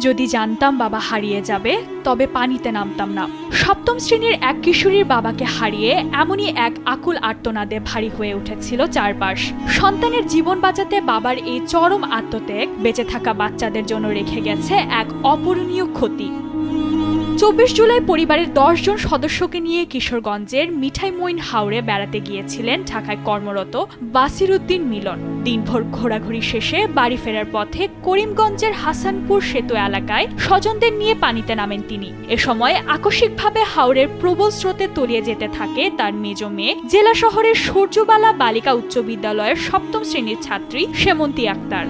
যদি জানতাম বাবা হারিয়ে যাবে তবে পানিতে নামতাম না। সপ্তম শ্রেণীর এক কিশোরীর বাবাকে হারিয়ে এমনই এক আকুল আর্তনাদে ভারী হয়ে উঠেছিল চারপাশ। সন্তানের জীবন বাঁচাতে বাবার এই চরম আত্মত্যাগ বেঁচে থাকা বাচ্চাদের জন্য রেখে গেছে এক অপূরণীয় ক্ষতি। ২৪ জুলাই পরিবারের ১০ জন সদস্যকে নিয়ে কিশোরগঞ্জের মিঠাইমইন হাওরে বেড়াতে গিয়েছিলেন ঢাকায় কর্মরত বাসির উদ্দিন মিলন। দিনভর ঘোরাঘুরি শেষে বাড়ি ফেরার পথে করিমগঞ্জের হাসানপুর সেতু এলাকায় স্বজনদের নিয়ে পানিতে নামেন তিনি। এ সময় আকস্মিকভাবে হাওরের প্রবল স্রোতে তলিয়ে যেতে থাকে তার মেজ মেয়ে, জেলা শহরের সূর্যবালা বালিকা উচ্চ বিদ্যালয়ের সপ্তম শ্রেণীর ছাত্রী সেমন্তী আক্তার।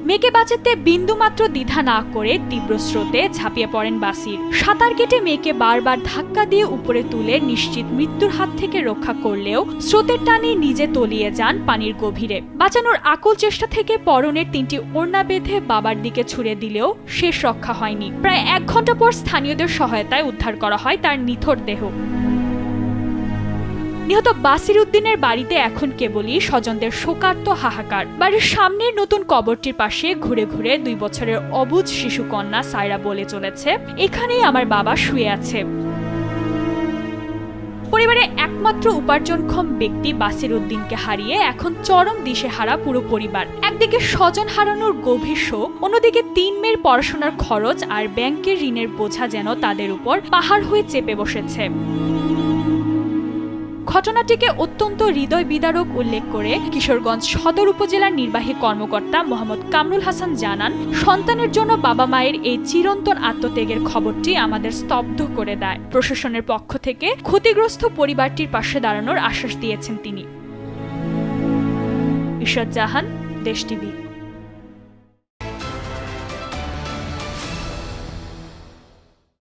মেয়েকে বাঁচাতে বিন্দুমাত্র দ্বিধা না করে তীব্র স্রোতে ঝাঁপিয়ে পড়েন বাসির। সাঁতার কেটে মেয়েকে বারবার ধাক্কা দিয়ে উপরে তুলে নিশ্চিত মৃত্যুর হাত থেকে রক্ষা করলেও স্রোতের টানে নিজে তলিয়ে যান পানির গভীরে। বাঁচানোর আকুল চেষ্টা থেকে পরনের ৩টি ওড়না বেঁধে বাবার দিকে ছুড়ে দিলেও শেষ রক্ষা হয়নি। প্রায় ১ ঘন্টা পর স্থানীয়দের সহায়তায় উদ্ধার করা হয় তার নিথর দেহ। নিহত বাসির উদ্দিনের বাড়িতে এখন কেবলই স্বজনদের শোকার্ত হাহাকার। বাড়ির সামনের নতুন কবরটির পাশে ঘুরে ঘুরে ২ বছরের অবুঝ শিশুকন্যা সায়রা বলে চলেছে, এখানেই আমার বাবা শুয়ে আছে। পরিবারের একমাত্র উপার্জনক্ষম ব্যক্তি বাসির উদ্দিনকে হারিয়ে এখন চরম দিশেহারা পুরো পরিবার। একদিকে স্বজন হারানোর গভীর শোক, অন্যদিকে ৩ মেয়ের পড়াশোনার খরচ আর ব্যাংকের ঋণের বোঝা যেন তাদের উপর পাহাড় হয়ে চেপে বসেছে। ঘটনাটিকে অত্যন্ত হৃদয় বিদারক উল্লেখ করে কিশোরগঞ্জ সদর উপজেলার নির্বাহী কর্মকর্তা মোহাম্মদ কামরুল হাসান জানান, সন্তানের জন্য বাবা মায়ের এই চিরন্তন আত্মত্যাগের খবরটি আমাদের স্তব্ধ করে দেয়। প্রশাসনের পক্ষ থেকে ক্ষতিগ্রস্ত পরিবারটির পাশে দাঁড়ানোর আশ্বাস দিয়েছেন তিনি। ইশরাত জাহান, দেশ টিভি।